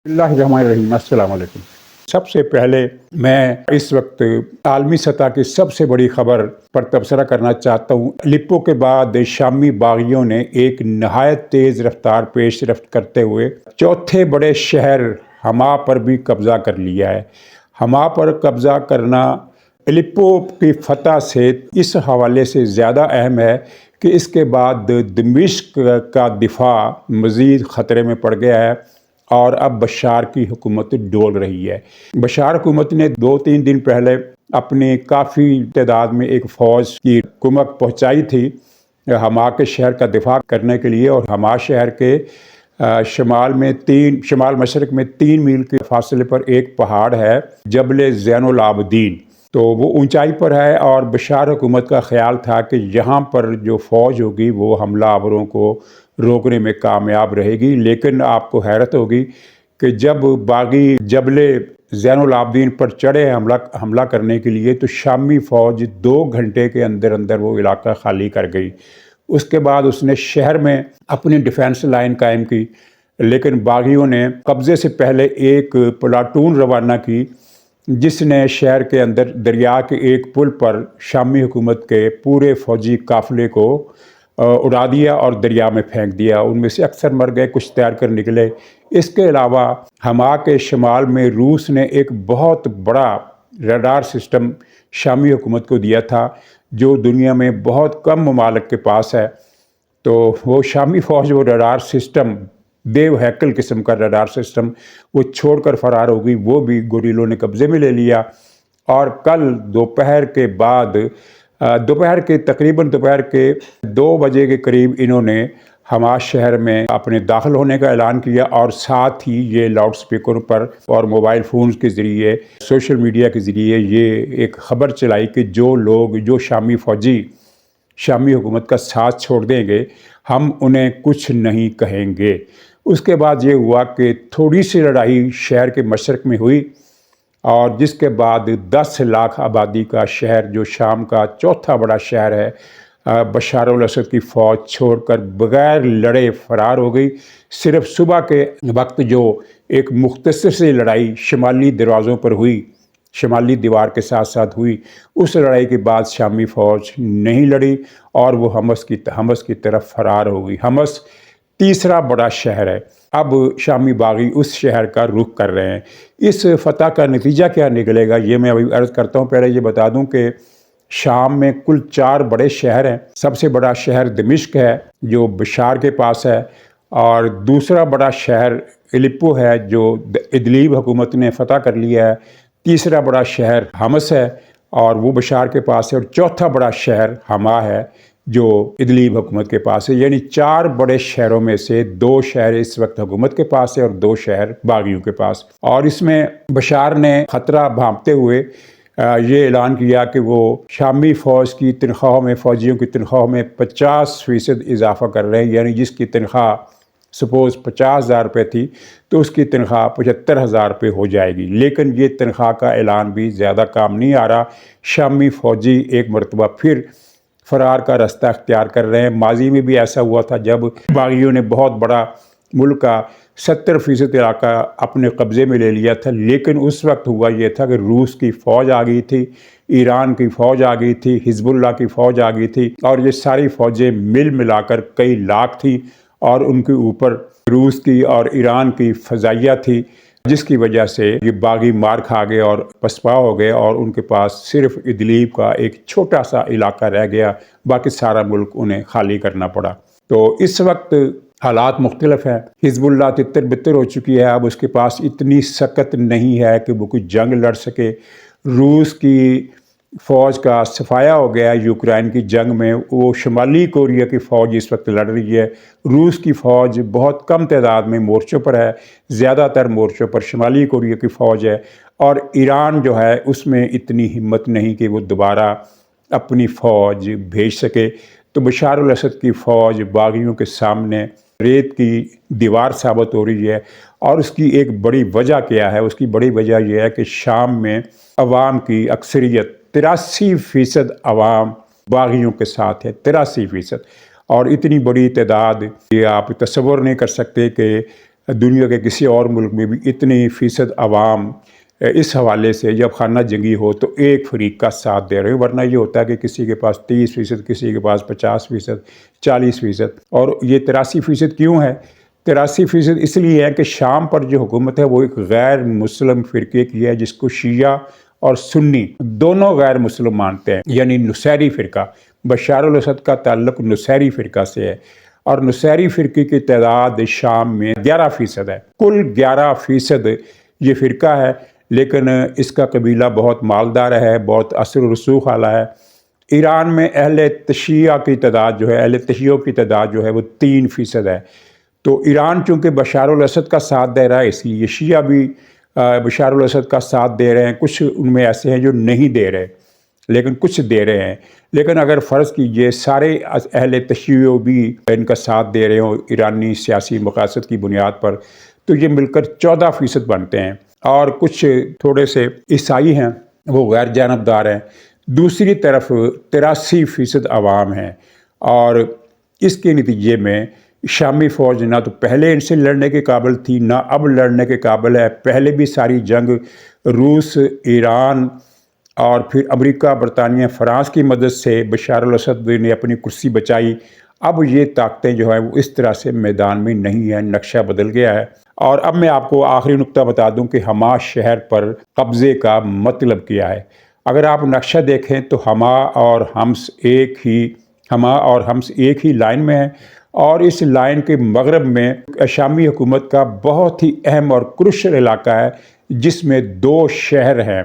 اللہ الرحمن الرحیم، السلام علیکم۔ سب سے پہلے میں اس وقت عالمی سطح کی سب سے بڑی خبر پر تبصرہ کرنا چاہتا ہوں۔ الیپو کے بعد شامی باغیوں نے ایک نہایت تیز رفتار پیش رفت کرتے ہوئے چوتھے بڑے شہر حما پر بھی قبضہ کر لیا ہے۔ حما پر قبضہ کرنا الیپو کی فتح سے اس حوالے سے زیادہ اہم ہے کہ اس کے بعد دمشق کا دفاع مزید خطرے میں پڑ گیا ہے اور اب بشار کی حکومت ڈول رہی ہے۔ بشار حکومت نے 2-3 دن پہلے اپنی کافی تعداد میں ایک فوج کی کمک پہنچائی تھی حما کے شہر کا دفاع کرنے کے لیے، اور حما شہر کے شمال مشرق میں 3 میل کے فاصلے پر ایک پہاڑ ہے، جبل زین العابدین، تو وہ اونچائی پر ہے، اور بشار حکومت کا خیال تھا کہ یہاں پر جو فوج ہوگی وہ حملہ آوروں کو روکنے میں کامیاب رہے گی۔ لیکن آپ کو حیرت ہوگی کہ جب باغی جبل زین العابدین پر چڑھے حملہ کرنے کے لیے تو شامی فوج 2 گھنٹے کے اندر اندر وہ علاقہ خالی کر گئی۔ اس کے بعد اس نے شہر میں اپنی ڈیفنس لائن قائم کی، لیکن باغیوں نے قبضے سے پہلے ایک پلاٹون روانہ کی جس نے شہر کے اندر دریا کے ایک پل پر شامی حکومت کے پورے فوجی قافلے کو اڑا دیا اور دریا میں پھینک دیا۔ ان میں سے اکثر مر گئے، کچھ تیر کر نکلے۔ اس کے علاوہ حما کے شمال میں روس نے ایک بہت بڑا ریڈار سسٹم شامی حکومت کو دیا تھا جو دنیا میں بہت کم ممالک کے پاس ہے، تو وہ شامی فوج وہ ریڈار سسٹم، دیو ہیکل قسم کا ریڈار سسٹم، وہ چھوڑ کر فرار ہو گئی، وہ بھی گوریلوں نے قبضے میں لے لیا۔ اور کل دوپہر کے بعد تقریباً دوپہر کے 2 بجے کے قریب انہوں نے حما شہر میں اپنے داخل ہونے کا اعلان کیا، اور ساتھ ہی یہ لاؤڈ سپیکر پر اور موبائل فونز کے ذریعے، سوشل میڈیا کے ذریعے یہ ایک خبر چلائی کہ جو شامی فوجی شامی حکومت کا ساتھ چھوڑ دیں گے ہم انہیں کچھ نہیں کہیں گے۔ اس کے بعد یہ ہوا کہ تھوڑی سی لڑائی شہر کے مشرق میں ہوئی، اور جس کے بعد 10 لاکھ آبادی کا شہر جو شام کا چوتھا بڑا شہر ہے، بشار الاسد کی فوج چھوڑ کر بغیر لڑے فرار ہو گئی۔ صرف صبح کے وقت جو ایک مختصر سی لڑائی شمالی دروازوں پر ہوئی، شمالی دیوار کے ساتھ ساتھ ہوئی، اس لڑائی کے بعد شامی فوج نہیں لڑی اور وہ حمص کی طرف فرار ہو گئی۔ حمص تیسرا بڑا شہر ہے۔ اب شامی باغی اس شہر کا رخ کر رہے ہیں۔ اس فتح کا نتیجہ کیا نکلے گا یہ میں ابھی عرض کرتا ہوں۔ پہلے یہ بتا دوں کہ شام میں کل 4 بڑے شہر ہیں۔ سب سے بڑا شہر دمشق ہے جو بشار کے پاس ہے، اور دوسرا بڑا شہر الیپو ہے جو ادلیب حکومت نے فتح کر لیا ہے، تیسرا بڑا شہر حمص ہے اور وہ بشار کے پاس ہے، اور چوتھا بڑا شہر حما ہے جو ادلیب حکومت کے پاس ہے۔ یعنی 4 بڑے شہروں میں سے 2 شہر اس وقت حکومت کے پاس ہے اور 2 شہر باغیوں کے پاس۔ اور اس میں بشار نے خطرہ بھانپتے ہوئے یہ اعلان کیا کہ وہ شامی فوج کی تنخواہوں میں، فوجیوں کی تنخواہوں میں 50% اضافہ کر رہے ہیں۔ یعنی جس کی تنخواہ سپوز 50,000 روپے تھی تو اس کی تنخواہ 75,000 روپے ہو جائے گی۔ لیکن یہ تنخواہ کا اعلان بھی زیادہ کام نہیں آ رہا۔ شامی فوجی ایک مرتبہ پھر فرار کا رستہ اختیار کر رہے ہیں۔ ماضی میں بھی ایسا ہوا تھا جب باغیوں نے بہت بڑا ملک کا 70% علاقہ اپنے قبضے میں لے لیا تھا، لیکن اس وقت ہوا یہ تھا کہ روس کی فوج آ گئی تھی، ایران کی فوج آ گئی تھی، حزب اللہ کی فوج آ گئی تھی، اور یہ ساری فوجیں ملا کر کئی لاکھ تھیں، اور ان کے اوپر روس کی اور ایران کی فضائیہ تھی، جس کی وجہ سے یہ باغی مار کھا گئے اور پسپا ہو گئے، اور ان کے پاس صرف ادلیب کا ایک چھوٹا سا علاقہ رہ گیا، باقی سارا ملک انہیں خالی کرنا پڑا۔ تو اس وقت حالات مختلف ہیں۔ حزب اللہ تتر بتر ہو چکی ہے، اب اس کے پاس اتنی سکت نہیں ہے کہ وہ کوئی جنگ لڑ سکے۔ روس کی فوج کا صفایا ہو گیا یوکرائن کی جنگ میں، وہ شمالی کوریا کی فوج اس وقت لڑ رہی ہے۔ روس کی فوج بہت کم تعداد میں مورچوں پر ہے، زیادہ تر مورچوں پر شمالی کوریا کی فوج ہے، اور ایران جو ہے اس میں اتنی ہمت نہیں کہ وہ دوبارہ اپنی فوج بھیج سکے۔ تو بشار الاسد کی فوج باغیوں کے سامنے ریت کی دیوار ثابت ہو رہی ہے، اور اس کی ایک بڑی وجہ کیا ہے؟ اس کی بڑی وجہ یہ ہے کہ شام میں عوام کی اکثریت 83% عوام باغیوں کے ساتھ ہے، 83%، اور اتنی بڑی تعداد یہ آپ تصور نہیں کر سکتے کہ دنیا کے کسی اور ملک میں بھی اتنی فیصد عوام اس حوالے سے جب خانہ جنگی ہو تو ایک فریق کا ساتھ دے رہے ہیں، ورنہ یہ ہوتا ہے کہ کسی کے پاس 30%، کسی کے پاس 50%، 40%، اور یہ 83% کیوں ہے؟ 83% اس لیے ہے کہ شام پر جو حکومت ہے وہ ایک غیر مسلم فرقے کی ہے، جس کو شیعہ اور سنی دونوں غیر مسلم مانتے ہیں، یعنی نصیری فرقہ۔ بشار الاسد کا تعلق نصیری فرقہ سے ہے، اور نصیری فرقے کی تعداد شام میں 11% ہے، کل 11% یہ فرقہ ہے، لیکن اس کا قبیلہ بہت مالدار ہے، بہت اثر و رسوخ والا ہے۔ ایران میں اہل تشیع کی تعداد جو ہے، اہل تشیع کی تعداد جو ہے وہ 3% ہے۔ تو ایران چونکہ بشار الاسد کا ساتھ دے رہا ہے، اس لیے شیعہ بھی بشار الاسد کا ساتھ دے رہے ہیں، کچھ ان میں ایسے ہیں جو نہیں دے رہے، لیکن کچھ دے رہے ہیں۔ لیکن اگر فرض کیجئے سارے اہل تشیع بھی ان کا ساتھ دے رہے ہوں ایرانی سیاسی مقاصد کی بنیاد پر، تو یہ مل کر 14% بنتے ہیں، اور کچھ تھوڑے سے عیسائی ہیں، وہ غیر جانبدار ہیں۔ دوسری طرف 83% عوام ہیں، اور اس کے نتیجے میں شامی فوج نہ تو پہلے ان سے لڑنے کے قابل تھی، نہ اب لڑنے کے قابل ہے۔ پہلے بھی ساری جنگ روس، ایران اور پھر امریکہ، برطانیہ، فرانس کی مدد سے بشار الاسد نے اپنی کرسی بچائی۔ اب یہ طاقتیں جو ہیں وہ اس طرح سے میدان میں نہیں ہیں، نقشہ بدل گیا ہے۔ اور اب میں آپ کو آخری نقطہ بتا دوں کہ حما شہر پر قبضے کا مطلب کیا ہے۔ اگر آپ نقشہ دیکھیں تو حما اور حمص ایک ہی لائن میں ہیں، اور اس لائن کے مغرب میں شامی حکومت کا بہت ہی اہم اور کروشل علاقہ ہے، جس میں 2 شہر ہیں،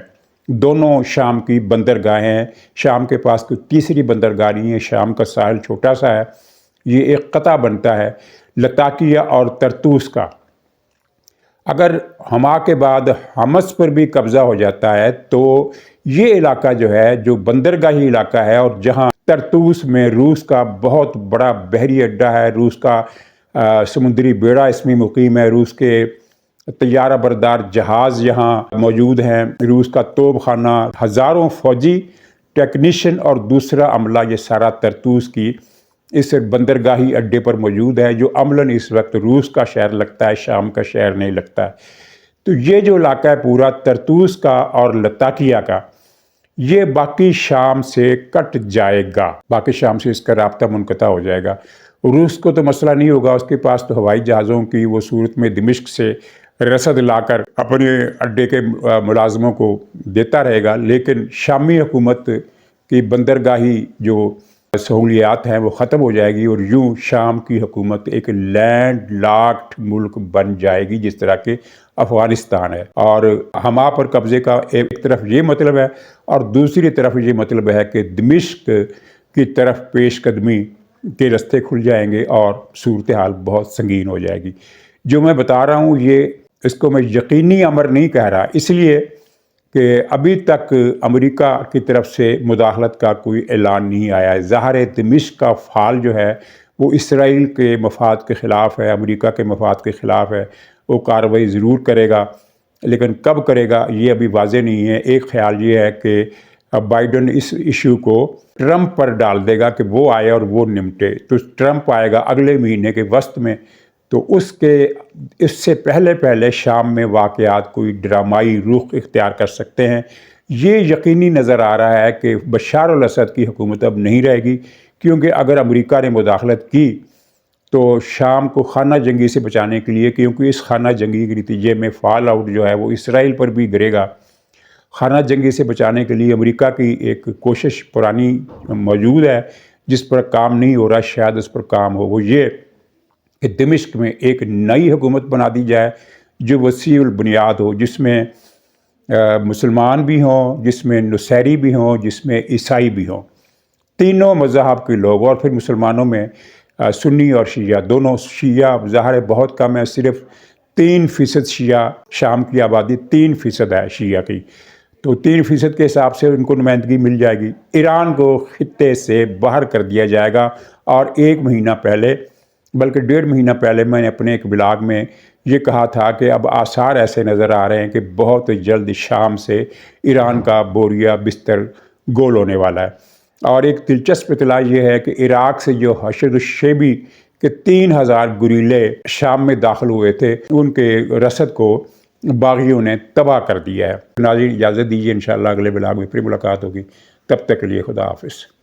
دونوں شام کی بندرگاہیں ہیں۔ شام کے پاس کوئی تیسری بندرگاہ نہیں ہے، شام کا ساحل چھوٹا سا ہے۔ یہ ایک قطعہ بنتا ہے لتاکیہ اور طرطوس کا۔ اگر حما کے بعد حمص پر بھی قبضہ ہو جاتا ہے تو یہ علاقہ جو ہے، جو بندرگاہی علاقہ ہے، اور جہاں طرطوس میں روس کا بہت بڑا بحری اڈہ ہے، روس کا سمندری بیڑا اس میں مقیم ہے، روس کے طیارہ بردار جہاز یہاں موجود ہیں، روس کا توپ خانہ، ہزاروں فوجی ٹیکنیشین اور دوسرا عملہ، یہ سارا طرطوس کی اس بندرگاہی اڈے پر موجود ہے، جو عملاً اس وقت روس کا شہر لگتا ہے، شام کا شہر نہیں لگتا ہے۔ تو یہ جو علاقہ ہے پورا طرطوس کا اور لتاکیہ کا، یہ باقی شام سے کٹ جائے گا، باقی شام سے اس کا رابطہ منقطع ہو جائے گا۔ روس کو تو مسئلہ نہیں ہوگا، اس کے پاس تو ہوائی جہازوں کی وہ صورت میں دمشق سے رسد لا کر اپنے اڈے کے ملازموں کو دیتا رہے گا، لیکن شامی حکومت کی بندرگاہی جو سہولیات ہیں وہ ختم ہو جائے گی، اور یوں شام کی حکومت ایک لینڈ لاکڈ ملک بن جائے گی، جس طرح کہ افغانستان ہے۔ اور حما پر قبضے کا ایک طرف یہ مطلب ہے، اور دوسری طرف یہ مطلب ہے کہ دمشق کی طرف پیش قدمی کے رستے کھل جائیں گے، اور صورتحال بہت سنگین ہو جائے گی۔ جو میں بتا رہا ہوں یہ اس کو میں یقینی امر نہیں کہہ رہا، اس لیے کہ ابھی تک امریکہ کی طرف سے مداخلت کا کوئی اعلان نہیں آیا ہے۔ ظاہر ہے دمشق کا فعال جو ہے وہ اسرائیل کے مفاد کے خلاف ہے، امریکہ کے مفاد کے خلاف ہے، وہ کارروائی ضرور کرے گا، لیکن کب کرے گا یہ ابھی واضح نہیں ہے۔ ایک خیال یہ ہے کہ بائیڈن اس ایشو کو ٹرمپ پر ڈال دے گا کہ وہ آئے اور وہ نمٹے، تو ٹرمپ آئے گا اگلے مہینے کے وسط میں، تو اس سے پہلے شام میں واقعات کوئی ڈرامائی رخ اختیار کر سکتے ہیں۔ یہ یقینی نظر آ رہا ہے کہ بشار الاسد کی حکومت اب نہیں رہے گی، کیونکہ اگر امریکہ نے مداخلت کی تو شام کو خانہ جنگی سے بچانے کے لیے، کیونکہ اس خانہ جنگی کے نتیجے میں فال آؤٹ جو ہے وہ اسرائیل پر بھی گرے گا، خانہ جنگی سے بچانے کے لیے امریکہ کی ایک کوشش پرانی موجود ہے، جس پر کام نہیں ہو رہا، شاید اس پر کام ہو، وہ یہ کہ دمشق میں ایک نئی حکومت بنا دی جائے جو وسیع البنیاد ہو، جس میں مسلمان بھی ہوں، جس میں نصیری بھی ہوں، جس میں عیسائی بھی ہوں، تینوں مذہب کے لوگ، اور پھر مسلمانوں میں سنی اور شیعہ دونوں۔ شیعہ ظاہر بہت کم ہے، صرف 3% شیعہ، شام کی آبادی 3% ہے شیعہ کی، تو 3% کے حساب سے ان کو نمائندگی مل جائے گی۔ ایران کو خطے سے باہر کر دیا جائے گا، اور 1 مہینہ پہلے، بلکہ 1.5 مہینہ پہلے میں نے اپنے ایک بلاگ میں یہ کہا تھا کہ اب آثار ایسے نظر آ رہے ہیں کہ بہت جلد شام سے ایران کا بوریا بستر گول ہونے والا ہے۔ اور ایک دلچسپ اطلاع یہ ہے کہ عراق سے جو حشد الشیبی کہ 3000 گوریلے شام میں داخل ہوئے تھے، ان کے رسد کو باغیوں نے تباہ کر دیا ہے۔ ناظرین اجازت دیجیے، انشاءاللہ اگلے بلاگ میں پھر ملاقات ہوگی، تب تک کے لیے خدا حافظ۔